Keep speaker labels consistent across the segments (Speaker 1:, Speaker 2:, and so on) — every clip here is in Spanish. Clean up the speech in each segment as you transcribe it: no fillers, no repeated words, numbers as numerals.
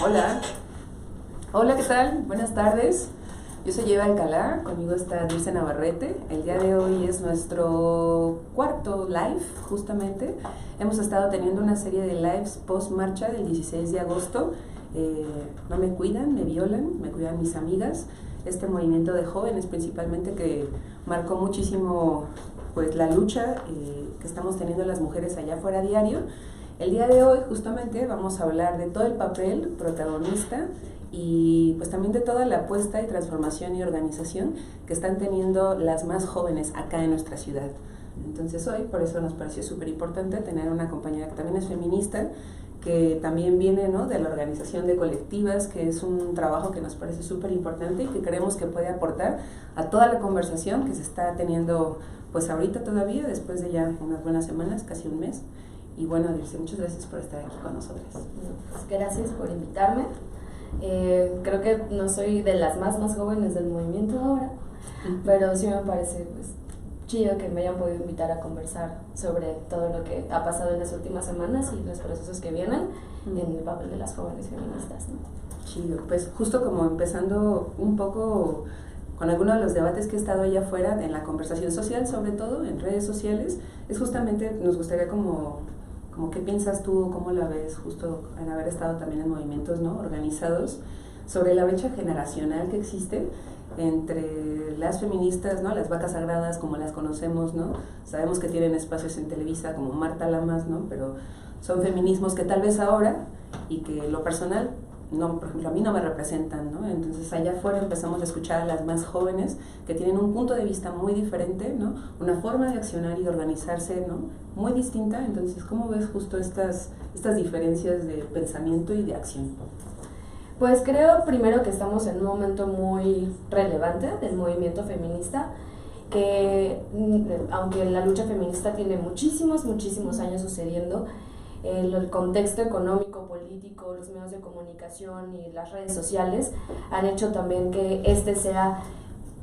Speaker 1: Hola. Hola, ¿qué tal? Buenas tardes. Yo soy Eva Alcalá, conmigo está Dulce Navarrete. El día de hoy es nuestro cuarto live, justamente. Hemos estado teniendo una serie de lives post-marcha del 16 de agosto. No me cuidan, me violan, me cuidan mis amigas. Este movimiento de jóvenes principalmente que marcó muchísimo pues, la lucha que estamos teniendo las mujeres allá afuera diario. El día de hoy justamente vamos a hablar de todo el papel protagonista y pues también de toda la apuesta y transformación y organización que están teniendo las más jóvenes acá en nuestra ciudad. Entonces hoy, por eso nos pareció súper importante tener una compañera que también es feminista, que también viene, ¿no?, de la organización de colectivas, que es un trabajo que nos parece súper importante y que creemos que puede aportar a toda la conversación que se está teniendo pues ahorita todavía, después de ya unas buenas semanas, casi un mes. Y bueno, Dulce, muchas gracias por estar aquí con nosotros.
Speaker 2: Pues gracias por invitarme. Creo que no soy de las más jóvenes del movimiento ahora, pero sí me parece pues chido que me hayan podido invitar a conversar sobre todo lo que ha pasado en las últimas semanas y los procesos que vienen en el papel de las jóvenes feministas, ¿no?
Speaker 1: Chido, pues justo como empezando un poco con algunos de los debates que he estado allá afuera, en la conversación social, sobre todo en redes sociales, es justamente, nos gustaría como qué piensas tú, cómo la ves, justo en haber estado también en movimientos, ¿no?, organizados, sobre la brecha generacional que existe entre las feministas, ¿no?, las vacas sagradas como las conocemos, ¿no? Sabemos que tienen espacios en Televisa como Marta Lamas, ¿no?, pero son feminismos que tal vez ahora, y que lo personal, no, por ejemplo, a mí no me representan, ¿no? Entonces allá afuera empezamos a escuchar a las más jóvenes que tienen un punto de vista muy diferente, ¿no?, una forma de accionar y de organizarse, ¿no?, muy distinta. Entonces, ¿cómo ves justo estas diferencias de pensamiento y de acción?
Speaker 2: Pues creo primero que estamos en un momento muy relevante del movimiento feminista, que aunque la lucha feminista tiene muchísimos años sucediendo, el contexto económico, político, los medios de comunicación y las redes sociales han hecho también que este sea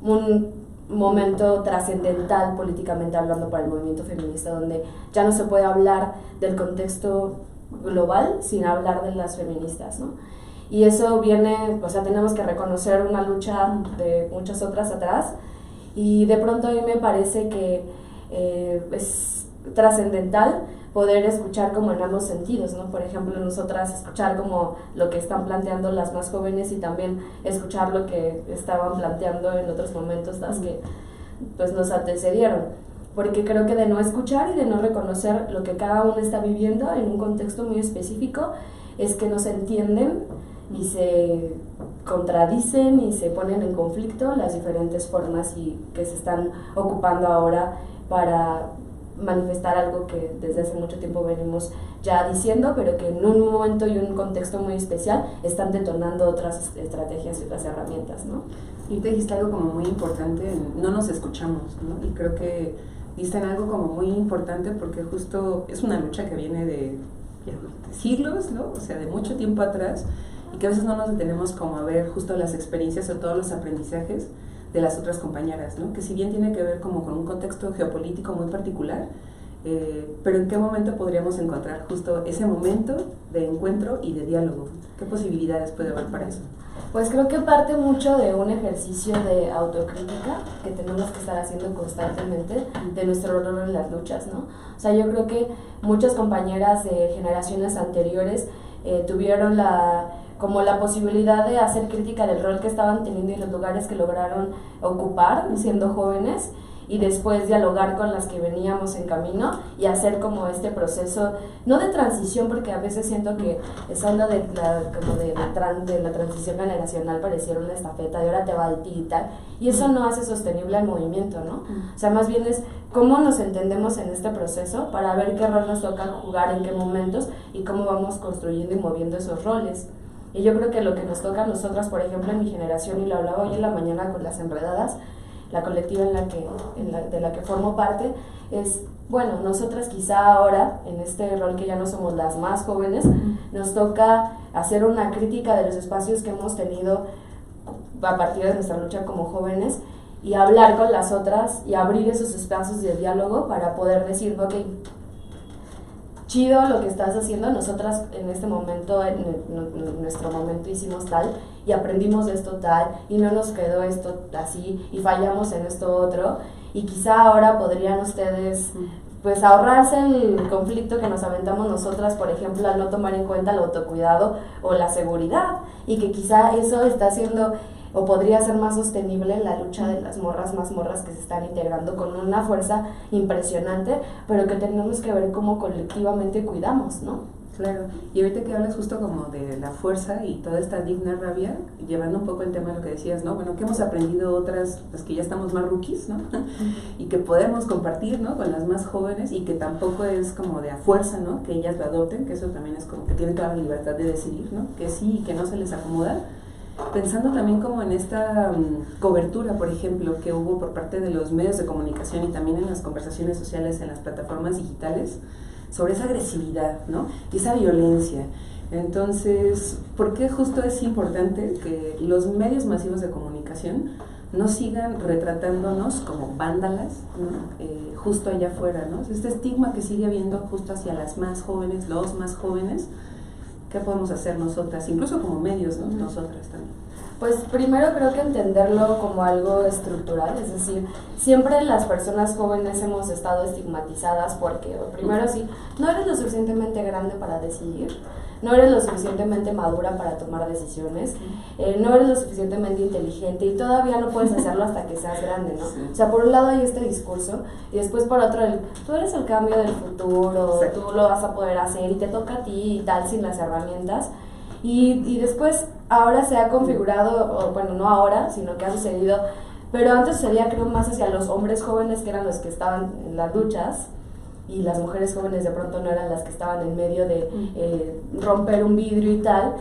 Speaker 2: un momento trascendental políticamente hablando para el movimiento feminista, donde ya no se puede hablar del contexto global sin hablar de las feministas, ¿no? Y eso viene, o sea, tenemos que reconocer una lucha de muchas otras atrás, y de pronto a mí me parece que es trascendental poder escuchar como en ambos sentidos, ¿no? Por ejemplo, nosotras escuchar como lo que están planteando las más jóvenes y también escuchar lo que estaban planteando en otros momentos las que pues nos antecedieron, porque creo que de no escuchar y de no reconocer lo que cada uno está viviendo en un contexto muy específico es que no se entienden y se contradicen y se ponen en conflicto las diferentes formas y que se están ocupando ahora para manifestar algo que desde hace mucho tiempo venimos ya diciendo, pero que en un momento y un contexto muy especial están detonando otras estrategias y otras herramientas, ¿no?
Speaker 1: Y te dijiste algo como muy importante, no nos escuchamos, ¿no? Y creo que dicen algo como muy importante porque justo es una lucha que viene de siglos, ¿no? O sea, de mucho tiempo atrás, y que a veces no nos detenemos como a ver justo las experiencias o todos los aprendizajes de las otras compañeras, ¿no? Que si bien tiene que ver como con un contexto geopolítico muy particular, pero ¿en qué momento podríamos encontrar justo ese momento de encuentro y de diálogo? ¿Qué posibilidades puede haber para eso?
Speaker 2: Pues creo que parte mucho de un ejercicio de autocrítica que tenemos que estar haciendo constantemente de nuestro rol en las luchas, ¿no? O sea, yo creo que muchas compañeras de generaciones anteriores tuvieron como la posibilidad de hacer crítica del rol que estaban teniendo y los lugares que lograron ocupar siendo jóvenes, y después dialogar con las que veníamos en camino y hacer como este proceso, no de transición, porque a veces siento que esa onda de la transición generacional pareciera una estafeta de ahora te va de ti y tal, y eso no hace sostenible el movimiento, ¿no? O sea, más bien es cómo nos entendemos en este proceso para ver qué rol nos toca jugar en qué momentos y cómo vamos construyendo y moviendo esos roles. Y yo creo que lo que nos toca a nosotras, por ejemplo, en mi generación, y lo hablaba hoy en la mañana con las Enredadas, la colectiva de la que formo parte, es, bueno, nosotras quizá ahora, en este rol que ya no somos las más jóvenes, nos toca hacer una crítica de los espacios que hemos tenido a partir de nuestra lucha como jóvenes y hablar con las otras y abrir esos espacios de diálogo para poder decir, ok, chido lo que estás haciendo, nosotras en este momento, en nuestro momento hicimos tal y aprendimos esto tal y no nos quedó esto así y fallamos en esto otro y quizá ahora podrían ustedes pues ahorrarse el conflicto que nos aventamos nosotras, por ejemplo, al no tomar en cuenta el autocuidado o la seguridad, y que quizá eso está haciendo o podría ser más sostenible la lucha de las más morras que se están integrando con una fuerza impresionante, pero que tenemos que ver cómo colectivamente cuidamos, ¿no?
Speaker 1: Claro, y ahorita que hablas justo como de la fuerza y toda esta digna rabia, llevando un poco el tema de lo que decías, ¿no? Bueno, que hemos aprendido otras, las que ya estamos más rookies, ¿no? Y que podemos compartir, ¿no? Con las más jóvenes y que tampoco es como de a fuerza, ¿no? Que ellas lo adopten, que eso también es como que tienen toda la libertad de decidir, ¿no? Que sí y que no se les acomoda. Pensando también como en esta cobertura, por ejemplo, que hubo por parte de los medios de comunicación y también en las conversaciones sociales en las plataformas digitales, sobre esa agresividad, ¿no? Y esa violencia. Entonces, ¿por qué justo es importante que los medios masivos de comunicación no sigan retratándonos como vándalas, ¿no? Justo allá afuera, ¿no? Este estigma que sigue habiendo justo hacia las más jóvenes, los más jóvenes, ¿qué podemos hacer nosotras? Incluso como medios, ¿no? Nosotras también.
Speaker 2: Pues primero creo que entenderlo como algo estructural, es decir, siempre las personas jóvenes hemos estado estigmatizadas porque, primero sí, no eres lo suficientemente grande para decidir, no eres lo suficientemente madura para tomar decisiones, no eres lo suficientemente inteligente y todavía no puedes hacerlo hasta que seas grande, ¿no? Sí. O sea, por un lado hay este discurso y después por otro tú eres el cambio del futuro, sí. Tú lo vas a poder hacer y te toca a ti y tal sin las herramientas. Y después, ahora se ha configurado, o bueno, no ahora, sino que ha sucedido, pero antes sucedía creo más hacia los hombres jóvenes que eran los que estaban en las luchas y las mujeres jóvenes de pronto no eran las que estaban en medio de romper un vidrio y tal.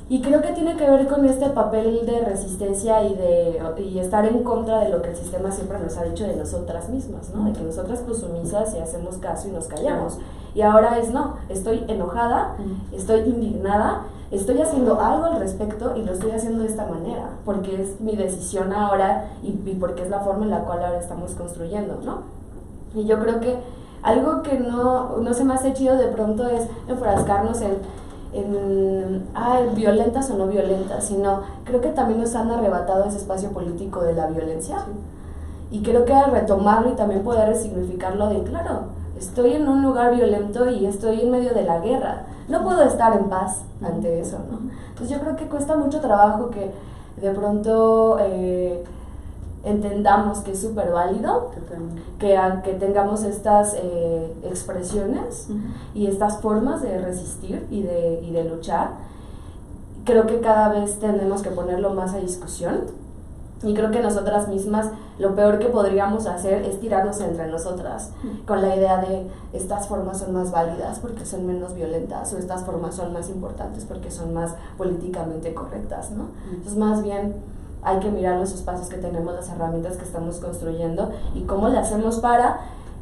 Speaker 2: Y creo que tiene que ver con este papel de resistencia y estar en contra de lo que el sistema siempre nos ha dicho de nosotras mismas, ¿no? De que nosotras pues sumisas y hacemos caso y nos callamos. Y ahora no, estoy enojada, estoy indignada, estoy haciendo algo al respecto y lo estoy haciendo de esta manera, porque es mi decisión ahora y porque es la forma en la cual ahora estamos construyendo, ¿no? Y yo creo que algo que no se me hace chido de pronto es enfrascarnos en violentas o no violentas, sino creo que también nos han arrebatado ese espacio político de la violencia. Sí. Y creo que retomarlo y también poder resignificarlo de, claro, estoy en un lugar violento y estoy en medio de la guerra, no puedo estar en paz ante eso, ¿no? Entonces yo creo que cuesta mucho trabajo que de pronto entendamos que es súper válido, que tengamos estas expresiones y estas formas de resistir y de luchar. Creo que cada vez tenemos que ponerlo más a discusión y creo que nosotras mismas lo peor que podríamos hacer es tirarnos entre nosotras con la idea de estas formas son más válidas porque son menos violentas o estas formas son más importantes porque son más políticamente correctas, ¿no? Entonces más bien hay que mirar los espacios que tenemos, las herramientas que estamos construyendo y cómo le hacemos para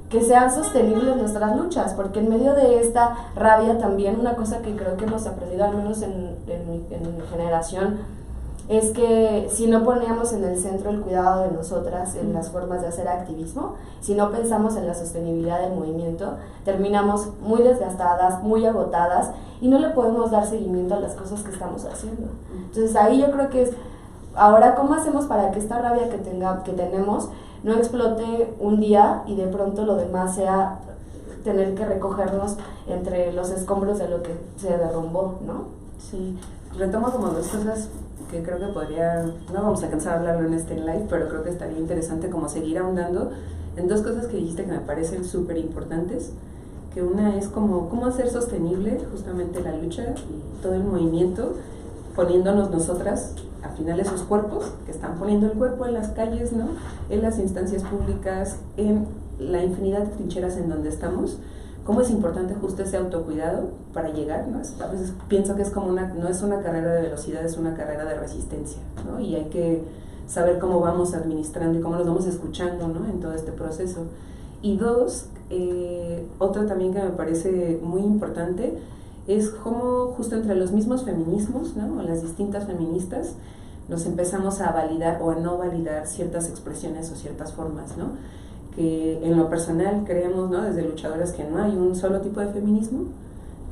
Speaker 2: que sean sostenibles nuestras luchas, porque en medio de esta rabia también una cosa que creo que hemos aprendido, al menos en mi generación, es que si no poníamos en el centro el cuidado de nosotras en las formas de hacer activismo, si no pensamos en la sostenibilidad del movimiento, terminamos muy desgastadas, muy agotadas y no le podemos dar seguimiento a las cosas que estamos haciendo. Entonces ahí yo creo que es, ahora, ¿cómo hacemos para que esta rabia que tenemos no explote un día y de pronto lo demás sea tener que recogernos entre los escombros de lo que se derrumbó, ¿no?
Speaker 1: Sí, retomo como dos cosas que creo que no vamos a alcanzar a hablarlo en este live, pero creo que estaría interesante como seguir ahondando en dos cosas que dijiste que me parecen súper importantes, que una es como cómo hacer sostenible justamente la lucha y todo el movimiento, poniéndonos nosotras al final esos cuerpos que están poniendo el cuerpo en las calles, ¿no? En las instancias públicas, en la infinidad de trincheras en donde estamos, cómo es importante justo ese autocuidado para llegar, ¿no? A veces pienso que es como no es una carrera de velocidad, es una carrera de resistencia, ¿no? Y hay que saber cómo vamos administrando y cómo nos vamos escuchando, ¿no? En todo este proceso. Y dos, otra también que me parece muy importante es cómo justo entre los mismos feminismos, ¿no? O las distintas feministas nos empezamos a validar o a no validar ciertas expresiones o ciertas formas, ¿no? que en lo personal creemos, ¿no?, desde luchadoras, que no hay un solo tipo de feminismo,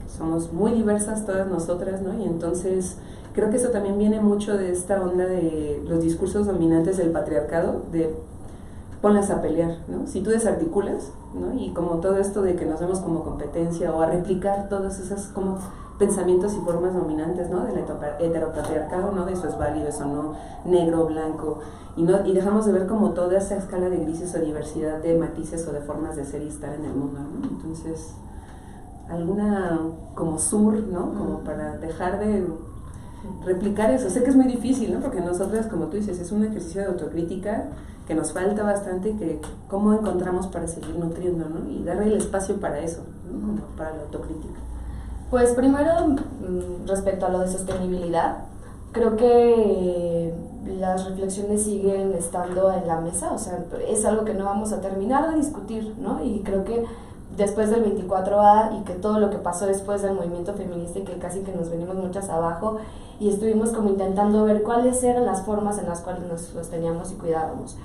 Speaker 1: que somos muy diversas todas nosotras, ¿no? Y entonces creo que eso también viene mucho de esta onda de los discursos dominantes del patriarcado, de ponlas a pelear, ¿no? Si tú desarticulas, ¿no?, y como todo esto de que nos vemos como competencia o a replicar todas esas como pensamientos y formas dominantes, ¿no?, del heteropatriarcado, ¿no?, de eso es válido, eso no, negro, blanco, y dejamos de ver como toda esa escala de grises o diversidad de matices o de formas de ser y estar en el mundo, ¿no? Entonces, alguna como ¿no?, como para dejar de replicar eso. Sé que es muy difícil, ¿no?, porque nosotras, como tú dices, es un ejercicio de autocrítica que nos falta bastante, que cómo encontramos para seguir nutriendo, ¿no?, y darle el espacio para eso, ¿no?, como para la autocrítica.
Speaker 2: Pues primero, respecto a lo de sostenibilidad, creo que las reflexiones siguen estando en la mesa, o sea, es algo que no vamos a terminar de discutir, ¿no? Y creo que después del 24A y que todo lo que pasó después del movimiento feminista, y que casi que nos venimos muchas abajo, y estuvimos como intentando ver cuáles eran las formas en las cuales nos sosteníamos y cuidábamos.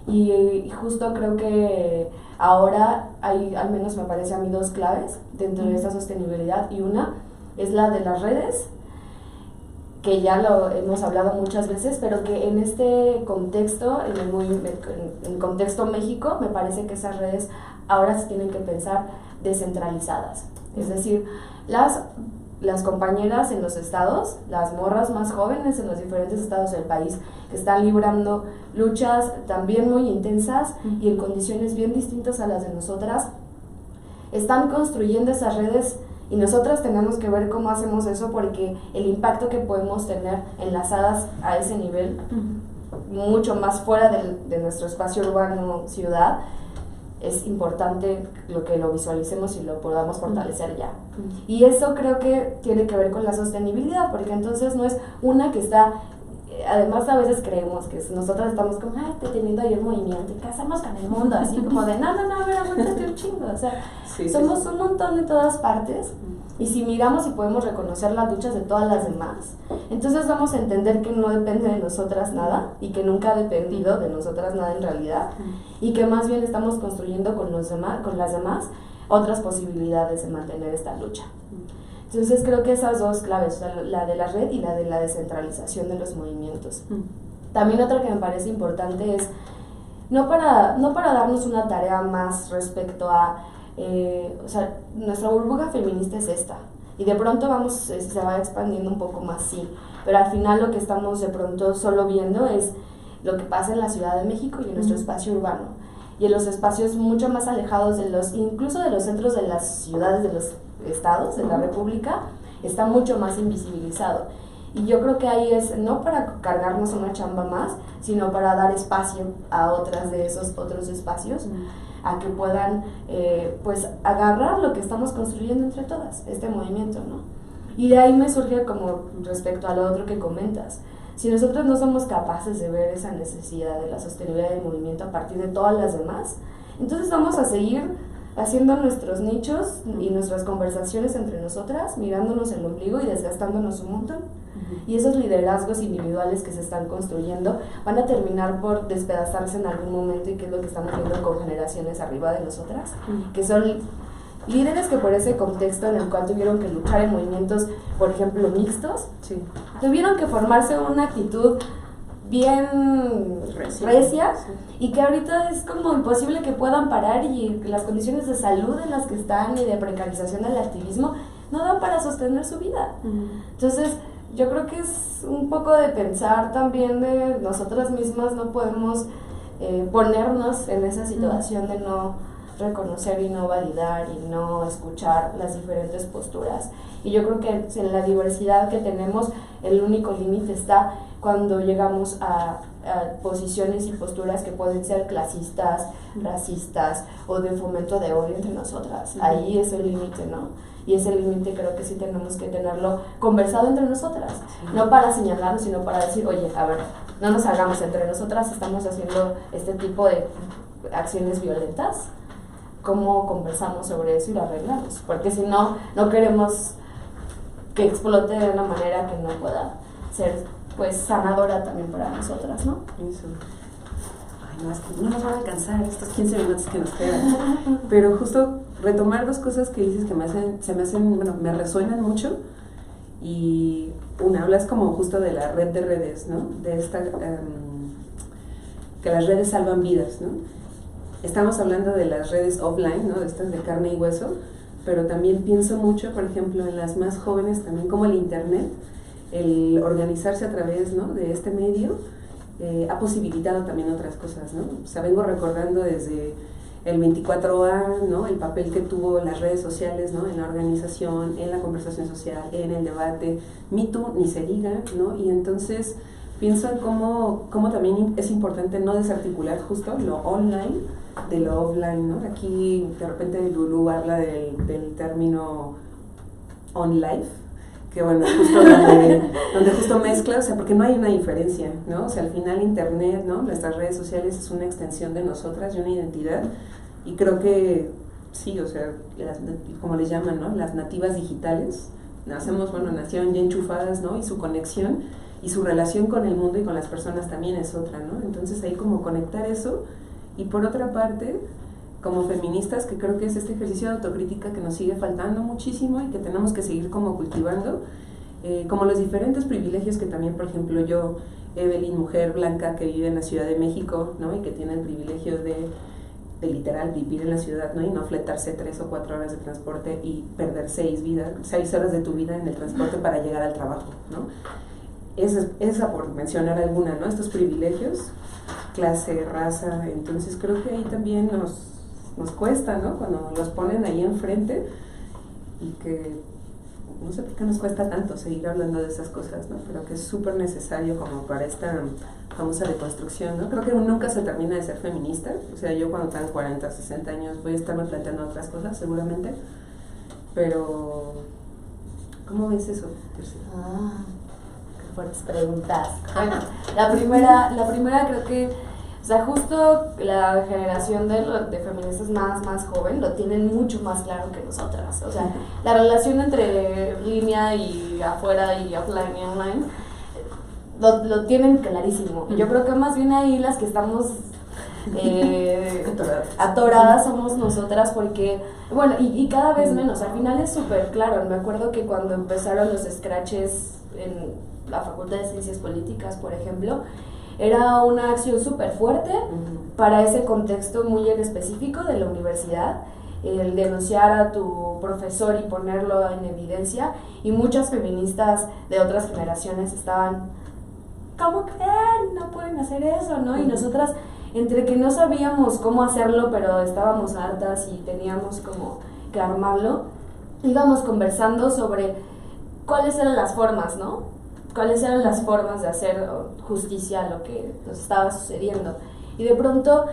Speaker 2: Y justo creo que ahora hay, al menos me parece a mí, dos claves dentro de esta sostenibilidad, y una es la de las redes, que ya lo hemos hablado muchas veces, pero que en este contexto, en contexto México, me parece que esas redes ahora se tienen que pensar descentralizadas. Es decir, las compañeras en los estados, las morras más jóvenes en los diferentes estados del país, que están librando luchas también muy intensas y en condiciones bien distintas a las de nosotras, están construyendo esas redes, y nosotras tenemos que ver cómo hacemos eso, porque el impacto que podemos tener enlazadas a ese nivel, mucho más fuera de nuestro espacio urbano, ciudad, es importante lo que lo visualicemos y lo podamos fortalecer ya. Y eso creo que tiene que ver con la sostenibilidad, porque entonces no es una que está, además a veces creemos que nosotras estamos como, teniendo ahí el movimiento, ¿qué hacemos con el mundo? Así como de, no, a ver, aguántate un chingo, o sea, somos un montón de todas partes, y si miramos y podemos reconocer las luchas de todas las demás, entonces vamos a entender que no depende de nosotras nada, y que nunca ha dependido de nosotras nada en realidad, y que más bien estamos construyendo con las demás otras posibilidades de mantener esta lucha. Entonces creo que esas dos claves, la de la red y la de la descentralización de los movimientos. También otra que me parece importante es, no para darnos una tarea más respecto a, o sea, nuestra burbuja feminista es esta, y de pronto se va expandiendo un poco más, sí, pero al final lo que estamos de pronto solo viendo es lo que pasa en la Ciudad de México y en nuestro espacio urbano, y en los espacios mucho más alejados incluso de los centros de las ciudades, de los estados, de la república, está mucho más invisibilizado. Y yo creo que ahí es no para cargarnos una chamba más, sino para dar espacio a otras de esos otros espacios, a que puedan pues agarrar lo que estamos construyendo entre todas, este movimiento, ¿no? Y de ahí me surge como respecto a lo otro que comentas. Si nosotros no somos capaces de ver esa necesidad de la sostenibilidad del movimiento a partir de todas las demás, entonces vamos a seguir haciendo nuestros nichos y nuestras conversaciones entre nosotras, mirándonos el ombligo y desgastándonos un montón. Y esos liderazgos individuales que se están construyendo van a terminar por despedazarse en algún momento, y que es lo que estamos viendo con generaciones arriba de nosotras, que son líderes que por ese contexto en el cual tuvieron que luchar en movimientos, por ejemplo, mixtos, tuvieron que formarse una actitud bien recia, y que ahorita es como imposible que puedan parar, y las condiciones de salud en las que están y de precarización del activismo no dan para sostener su vida. Entonces yo creo que es un poco de pensar también de nosotras mismas, no podemos ponernos en esa situación de no reconocer y no validar y no escuchar las diferentes posturas. Y yo creo que en la diversidad que tenemos, el único límite está cuando llegamos a posiciones y posturas que pueden ser clasistas, racistas o de fomento de odio entre nosotras. Ahí es el límite, ¿no? Y ese límite creo que sí tenemos que tenerlo conversado entre nosotras, no para señalarlo, sino para decir, oye, a ver, no nos hagamos entre nosotras, estamos haciendo este tipo de acciones violentas, ¿cómo conversamos sobre eso y lo arreglamos? Porque si no, no queremos que explote de una manera que no pueda ser pues sanadora también para nosotras, ¿no?
Speaker 1: Eso. ay, no, es que no nos van a alcanzar estos 15 minutos que nos quedan. Pero justo retomar dos cosas que dices que me resuenan mucho. Y una, hablas como justo de la red de redes, ¿no? De esta, que las redes salvan vidas, ¿no? Estamos hablando de las redes offline, ¿no? De estas de carne y hueso, pero también pienso mucho, por ejemplo, en las más jóvenes también, como el internet, el organizarse a través, ¿no? De este medio, ha posibilitado también otras cosas, ¿no? O sea, vengo recordando desde el 24A, ¿no? El papel que tuvo las redes sociales, ¿no? En la organización, en la conversación social, en el debate, Me Too, ni se diga, ¿no? Y entonces pienso en cómo también es importante no desarticular justo lo online de lo offline, ¿no? Aquí de repente Lulú habla del término on life, que bueno, justo donde justo mezcla, o sea, porque no hay una diferencia, ¿no? O sea, al final internet, ¿no? Nuestras redes sociales es una extensión de nosotras, de una identidad, y creo que sí, o sea, como les llaman, ¿no? Las nativas digitales, nacieron ya enchufadas, ¿no? Y su conexión y su relación con el mundo y con las personas también es otra, ¿no? Entonces ahí como conectar eso, y por otra parte, como feministas, que creo que es este ejercicio de autocrítica que nos sigue faltando muchísimo y que tenemos que seguir como cultivando, como los diferentes privilegios que también, por ejemplo, yo, Evelyn, mujer blanca que vive en la Ciudad de México, ¿no? Y que tiene el privilegio de literal vivir en la ciudad, ¿no? Y no fletarse 3 o 4 horas de transporte y perder 6 horas de tu vida en el transporte para llegar al trabajo, ¿no? Esa por mencionar alguna, ¿no? Estos privilegios, clase, raza, entonces creo que ahí también nos cuesta, ¿no? Cuando los ponen ahí enfrente, y que no sé por qué nos cuesta tanto seguir hablando de esas cosas, ¿no? Pero que es súper necesario como para esta famosa deconstrucción, ¿no? Creo que nunca se termina de ser feminista, o sea, yo cuando tenga 40, 60 años voy a estarme planteando otras cosas seguramente, pero ¿cómo ves eso, Teresa?
Speaker 2: Qué fuertes preguntas. Bueno, la primera creo que, o sea, justo la generación de feministas más joven lo tienen mucho más claro que nosotras. O sea, la relación entre línea y afuera y offline y online lo tienen clarísimo. Yo creo que más bien ahí las que estamos atoradas somos nosotras, porque, bueno, y cada vez menos. Al final es súper claro. Me acuerdo que cuando empezaron los scratches en la Facultad de Ciencias Políticas, por ejemplo, era una acción súper fuerte para ese contexto muy en específico de la universidad, el denunciar a tu profesor y ponerlo en evidencia, y muchas feministas de otras generaciones estaban, ¿cómo creen? No pueden hacer eso, ¿no? Y nosotras, entre que no sabíamos cómo hacerlo, pero estábamos hartas y teníamos como que armarlo, íbamos conversando sobre cuáles eran las formas, ¿no? Cuáles eran las formas de hacer justicia a lo que nos estaba sucediendo. Y de pronto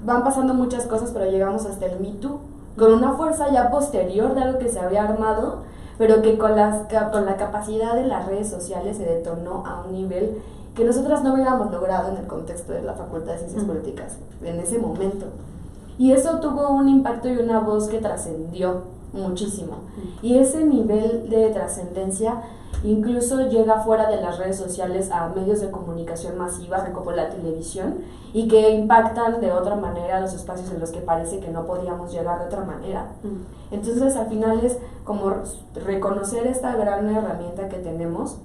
Speaker 2: van pasando muchas cosas, pero llegamos hasta el Me Too, con una fuerza ya posterior de algo que se había armado, pero que con la capacidad de las redes sociales se detonó a un nivel que nosotras no hubiéramos logrado en el contexto de la Facultad de Ciencias Políticas en ese momento. Y eso tuvo un impacto y una voz que trascendió muchísimo. Y ese nivel de trascendencia incluso llega fuera de las redes sociales a medios de comunicación masiva como la televisión, y que impactan de otra manera los espacios en los que parece que no podíamos llegar de otra manera. Entonces al final es como reconocer esta gran herramienta que tenemos,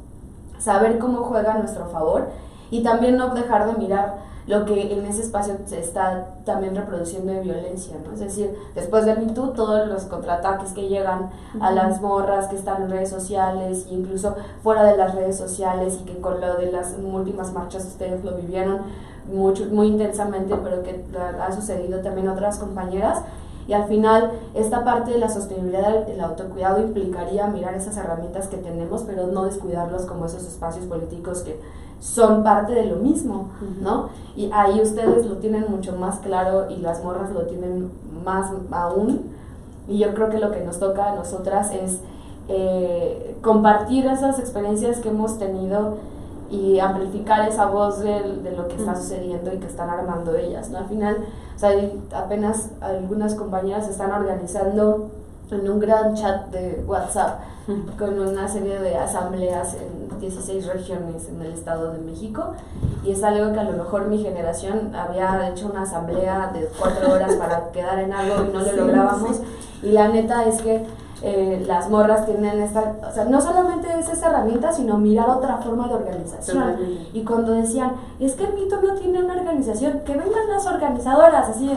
Speaker 2: saber cómo juega a nuestro favor, y también no dejar de mirar lo que en ese espacio se está también reproduciendo de violencia, ¿no? Es decir, después del Me Too, todos los contraataques que llegan a las morras que están en redes sociales, e incluso fuera de las redes sociales, y que con lo de las últimas marchas ustedes lo vivieron muy intensamente, pero que ha sucedido también a otras compañeras. Y al final, esta parte de la sostenibilidad del autocuidado implicaría mirar esas herramientas que tenemos, pero no descuidarlos como esos espacios políticos que son parte de lo mismo, ¿no? Y ahí ustedes lo tienen mucho más claro, y las morras lo tienen más aún. Y yo creo que lo que nos toca a nosotras es compartir esas experiencias que hemos tenido y amplificar esa voz de lo que está sucediendo y que están armando ellas, ¿no? Al final, o sea, apenas algunas compañeras están organizando en un gran chat de WhatsApp con una serie de asambleas en 16 regiones en el Estado de México, y es algo que a lo mejor mi generación había hecho una asamblea de 4 horas para quedar en algo y no lo lográbamos, y la neta es que las morras tienen o sea, no solamente es esa herramienta, sino mirar otra forma de organización. Y cuando decían, es que el mito no tiene una organización, que vengan las organizadoras, así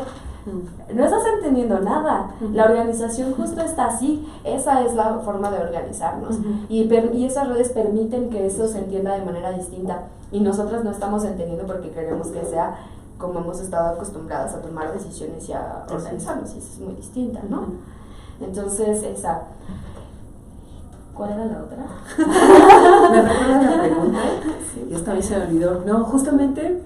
Speaker 2: no estás entendiendo nada. La organización justo está así, esa es la forma de organizarnos. Y esas redes permiten que eso se entienda de manera distinta, y nosotras no estamos entendiendo porque queremos que sea como hemos estado acostumbradas a tomar decisiones y a organizarnos, y eso es muy distinta, ¿no? Entonces, esa. ¿Cuál era la otra?
Speaker 1: ¿Me recuerdas la pregunta? Sí. Y esta a mí se me olvidó. No, justamente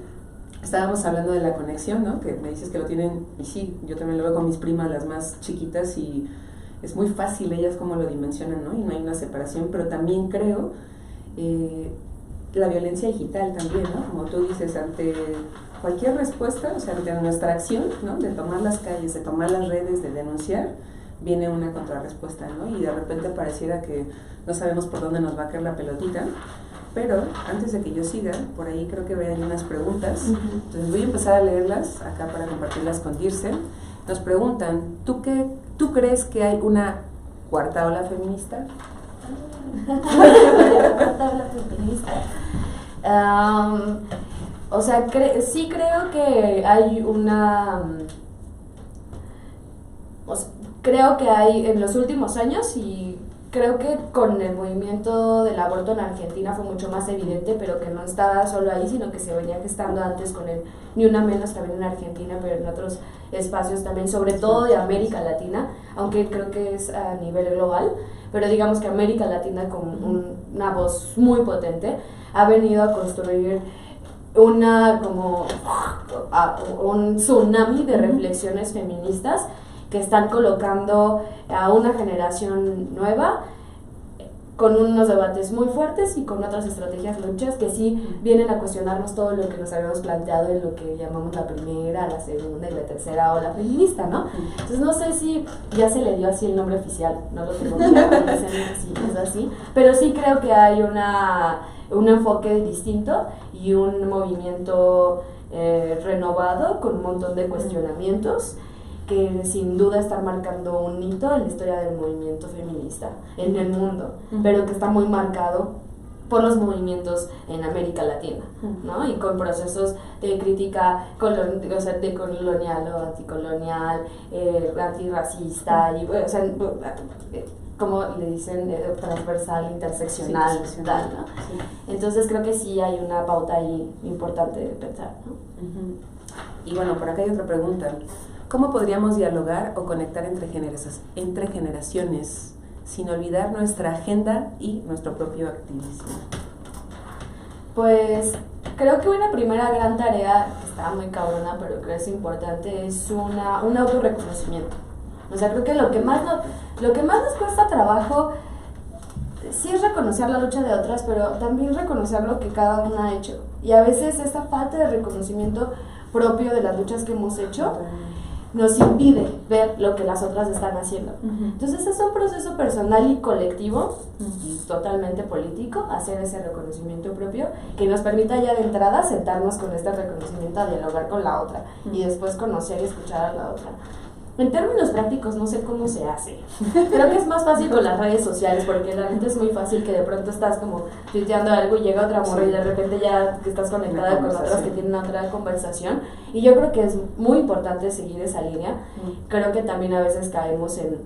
Speaker 1: estábamos hablando de la conexión, ¿no? Que me dices que lo tienen, y sí, yo también lo veo con mis primas, las más chiquitas, y es muy fácil ellas como lo dimensionan, ¿no? Y no hay una separación, pero también creo la violencia digital también, ¿no? Como tú dices, ante cualquier respuesta, o sea, ante nuestra acción, ¿no? De tomar las calles, de tomar las redes, de denunciar, viene una contrarrespuesta, ¿no? Y de repente pareciera que no sabemos por dónde nos va a caer la pelotita. Pero antes de que yo siga, por ahí creo que hay unas preguntas. Entonces voy a empezar a leerlas acá para compartirlas con Dirce. Nos preguntan, ¿tú crees que hay una cuarta ola feminista?
Speaker 2: Cuarta ola feminista. O sea, sí creo que hay una... creo que hay en los últimos años, y creo que con el movimiento del aborto en Argentina fue mucho más evidente, pero que no estaba solo ahí, sino que se venía gestando antes con el Ni Una Menos también en Argentina, pero en otros espacios también, sobre todo de América Latina, aunque creo que es a nivel global, pero digamos que América Latina, con una voz muy potente, ha venido a construir un tsunami de reflexiones feministas que están colocando a una generación nueva con unos debates muy fuertes y con otras estrategias luchas que sí vienen a cuestionarnos todo lo que nos habíamos planteado en lo que llamamos la primera, la segunda y la tercera ola feminista, ¿no? Entonces no sé si ya se le dio así el nombre oficial, no lo tengo claro, es así, pero sí creo que hay un enfoque distinto y un movimiento renovado con un montón de cuestionamientos que sin duda está marcando un hito en la historia del movimiento feminista en el mundo, pero que está muy marcado por los movimientos en América Latina, ¿no? Y con procesos de crítica de colonial o anticolonial, antirracista, y, o sea, como le dicen, transversal, interseccional, tal, ¿no? Sí. Entonces creo que sí hay una pauta ahí importante de pensar, ¿no?
Speaker 1: Y bueno, por acá hay otra pregunta. ¿Cómo podríamos dialogar o conectar entre generaciones sin olvidar nuestra agenda y nuestro propio activismo?
Speaker 2: Pues creo que una primera gran tarea, que está muy cabrona, pero creo que es importante, es un autorreconocimiento. O sea, creo que lo que más nos cuesta trabajo sí es reconocer la lucha de otras, pero también reconocer lo que cada una ha hecho. Y a veces esta falta de reconocimiento propio de las luchas que hemos hecho nos impide ver lo que las otras están haciendo. Entonces es un proceso personal y colectivo, y totalmente político, hacer ese reconocimiento propio que nos permita ya de entrada sentarnos con este reconocimiento a dialogar con la otra y después conocer y escuchar a la otra. En términos prácticos no sé cómo se hace. Creo que es más fácil con las redes sociales, porque la gente es muy fácil que de pronto estás como tuiteando algo y llega otra morra y de repente ya que estás conectada con otras que tienen otra conversación. Y yo creo que es muy importante seguir esa línea. Creo que también a veces caemos en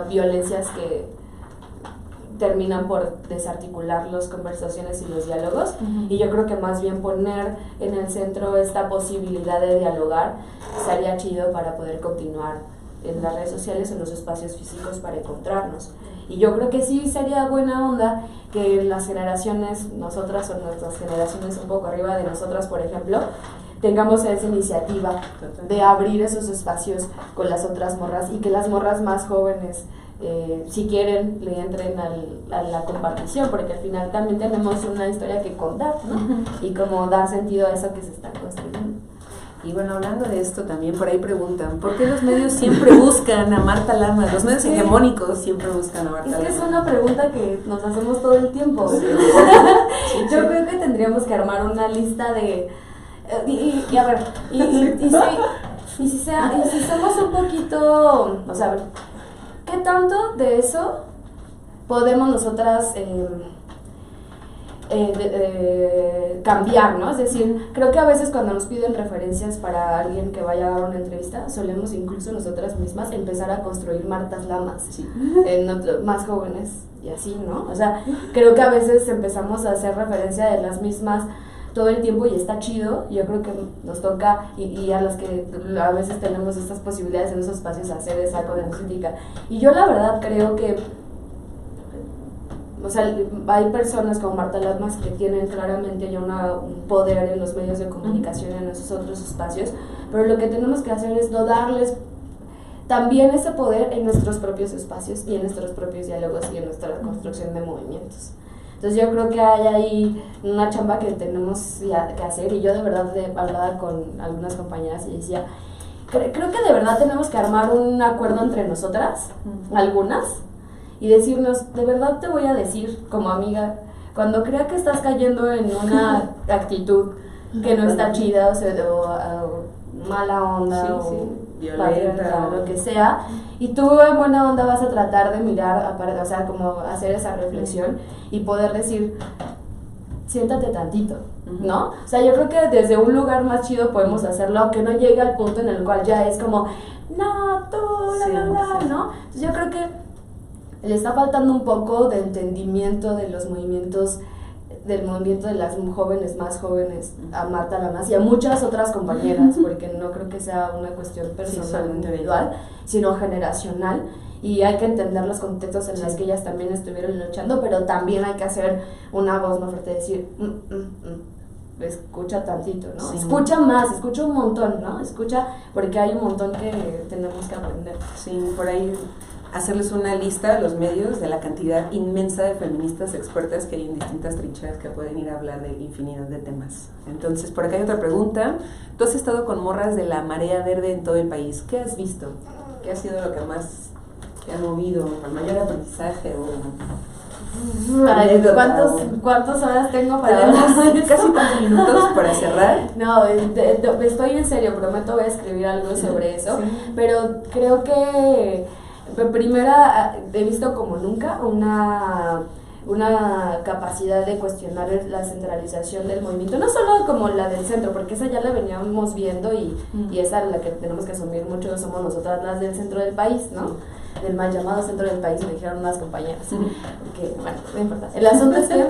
Speaker 2: violencias que terminan por desarticular las conversaciones y los diálogos, y yo creo que más bien poner en el centro esta posibilidad de dialogar sería chido para poder continuar en las redes sociales, en los espacios físicos para encontrarnos. Y yo creo que sí sería buena onda que las generaciones, nosotras o nuestras generaciones un poco arriba de nosotras, por ejemplo, tengamos esa iniciativa de abrir esos espacios con las otras morras, y que las morras más jóvenes si quieren le entren a la compartición, porque al final también tenemos una historia que contar, ¿no? Y como dar sentido a eso que se está construyendo.
Speaker 1: Y bueno, hablando de esto también, por ahí preguntan, ¿por qué los medios siempre buscan a Marta Lamas? Los medios hegemónicos siempre buscan a Marta Lamas.
Speaker 2: Es que es una pregunta que nos hacemos todo el tiempo. Sí. Yo creo que tendríamos que armar una lista de... Y a ver, si somos un poquito... O sea, ¿qué tanto de eso podemos nosotras... cambiar, ¿no? Es decir, creo que a veces cuando nos piden referencias para alguien que vaya a dar una entrevista, solemos incluso nosotras mismas empezar a construir Martas Lamas, sí, más jóvenes y así, ¿no? O sea, creo que a veces empezamos a hacer referencia de las mismas todo el tiempo y está chido. Yo creo que nos toca, y a las que a veces tenemos estas posibilidades en esos espacios, hacer esa crítica. Y yo la verdad creo que, o sea, hay personas como Marta Lamas que tienen claramente ya un poder en los medios de comunicación, en esos otros espacios, pero lo que tenemos que hacer es no darles también ese poder en nuestros propios espacios y en nuestros propios diálogos y en nuestra construcción de movimientos. Entonces yo creo que hay ahí una chamba que tenemos que hacer, y yo de verdad hablaba con algunas compañeras y decía, creo que de verdad tenemos que armar un acuerdo entre nosotras, algunas, y decirnos, de verdad te voy a decir como amiga, cuando crea que estás cayendo en una actitud que no está chida, o mala onda, violenta, o lo que sea, y tú en buena onda vas a tratar de mirar, o sea, como hacer esa reflexión y poder decir, siéntate tantito, ¿no? O sea, yo creo que desde un lugar más chido podemos hacerlo, aunque no llegue al punto en el cual ya es como, no, tú, ¿no? Entonces yo creo que le está faltando un poco de entendimiento de los movimientos, del movimiento de las jóvenes más jóvenes a Marta Lamas y a muchas otras compañeras, porque no creo que sea una cuestión personal, individual, sino generacional, y hay que entender los contextos en los que ellas también estuvieron luchando, pero también hay que hacer una voz más fuerte, decir, escucha tantito, ¿no? Sí. Escucha más, escucha un montón, ¿no? Escucha, porque hay un montón que tenemos que aprender.
Speaker 1: Sí, por ahí hacerles una lista a los medios de la cantidad inmensa de feministas expertas que hay en distintas trincheras que pueden ir a hablar de infinidad de temas. Entonces, por acá hay otra pregunta. Tú has estado con morras de la Marea Verde en todo el país. ¿Qué has visto? ¿Qué ha sido lo que más te ha movido? ¿El mayor aprendizaje?
Speaker 2: ¿Cuántas horas tengo para
Speaker 1: hablar? Casi 3 minutos para cerrar.
Speaker 2: No, estoy en serio, prometo voy a escribir algo sobre eso, sí. Pero creo que primera he visto como nunca una capacidad de cuestionar la centralización del movimiento, no solo como la del centro, porque esa ya la veníamos viendo y esa es la que tenemos que asumir mucho, somos nosotras las del centro del país, ¿no? Del mal llamado centro del país, me dijeron unas compañeras, porque, bueno, no importa. El asunto es que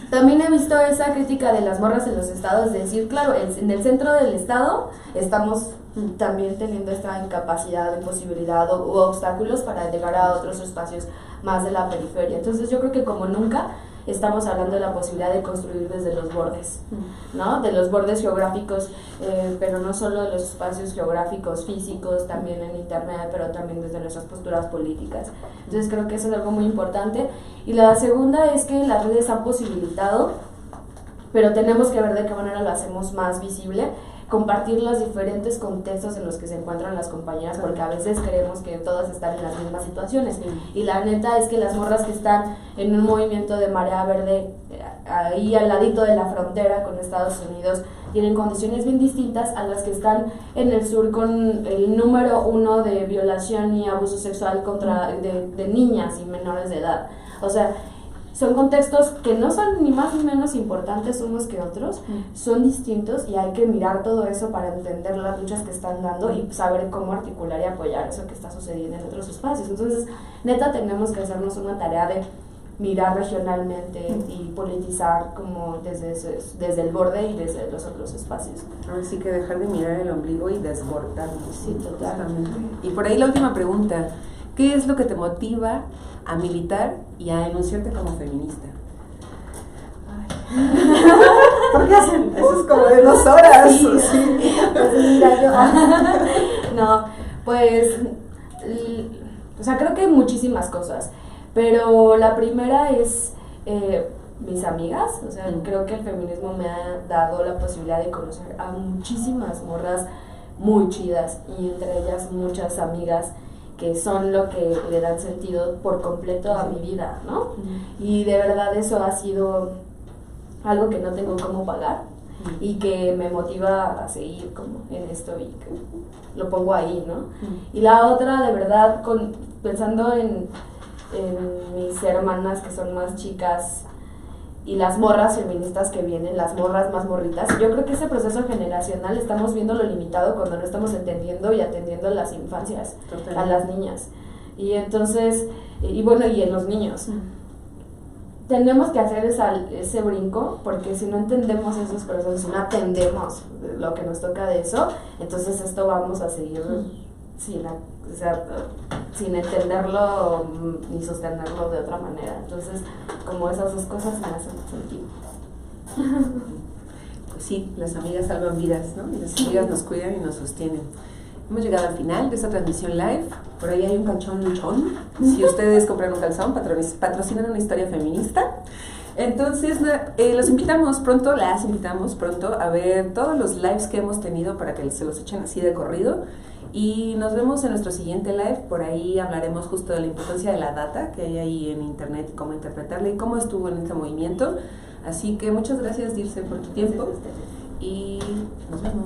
Speaker 2: también he visto esa crítica de las morras en los estados, de decir, claro, en el centro del estado estamos también teniendo esta incapacidad, imposibilidad u obstáculos para llegar a otros espacios más de la periferia. Entonces yo creo que como nunca estamos hablando de la posibilidad de construir desde los bordes, ¿no? De los bordes geográficos, pero no solo de los espacios geográficos físicos, también en internet, pero también desde nuestras posturas políticas. Entonces creo que eso es algo muy importante. Y la segunda es que las redes han posibilitado, pero tenemos que ver de qué manera lo hacemos más visible, compartir los diferentes contextos en los que se encuentran las compañeras, porque a veces creemos que todas están en las mismas situaciones, y la neta es que las morras que están en un movimiento de Marea Verde ahí al ladito de la frontera con Estados Unidos tienen condiciones bien distintas a las que están en el sur con el número 1 de violación y abuso sexual de niñas y menores de edad. O sea, son contextos que no son ni más ni menos importantes unos que otros, son distintos, y hay que mirar todo eso para entender las luchas que están dando y saber cómo articular y apoyar eso que está sucediendo en otros espacios. Entonces, neta, tenemos que hacernos una tarea de mirar regionalmente y politizar como desde el borde y desde los otros espacios.
Speaker 1: Así que dejar de mirar el ombligo y desbordarnos.
Speaker 2: Sí, totalmente.
Speaker 1: Y por ahí la última pregunta, ¿qué es lo que te motiva a militar y a enunciarte como feminista? ¿Por qué hacen? Eso es como de 2 horas.
Speaker 2: Sí. Pues mira, no, pues, o sea, creo que hay muchísimas cosas, pero la primera es mis amigas, o sea, creo que el feminismo me ha dado la posibilidad de conocer a muchísimas morras muy chidas y entre ellas muchas amigas que son lo que le dan sentido por completo a mi vida, ¿no? Y de verdad eso ha sido algo que no tengo cómo pagar y que me motiva a seguir como en esto y que lo pongo ahí, ¿no? Y la otra, de verdad, pensando en mis hermanas que son más chicas y las morras feministas que vienen, las morras más morritas, yo creo que ese proceso generacional estamos viendo lo limitado cuando no estamos entendiendo y atendiendo a las infancias, a las niñas. Y entonces, y bueno, y en los niños. Tenemos que hacer ese brinco, porque si no entendemos esos procesos, si no atendemos lo que nos toca de eso, entonces esto vamos a seguir sin entenderlo ni sostenerlo de otra manera. Entonces, como esas dos cosas me hacen sentido.
Speaker 1: Pues sí, las amigas salvan vidas, ¿no? Y las amigas nos cuidan y nos sostienen. Hemos llegado al final de esta transmisión live. Por ahí hay un calzón luchón. Si ustedes compran un calzón, patrocinan una historia feminista. Entonces, las invitamos pronto a ver todos los lives que hemos tenido para que se los echen así de corrido. Y nos vemos en nuestro siguiente live. Por ahí hablaremos justo de la importancia de la data que hay ahí en internet y cómo interpretarla y cómo estuvo en este movimiento. Así que muchas gracias, Dirce, por tu tiempo. Y nos vemos.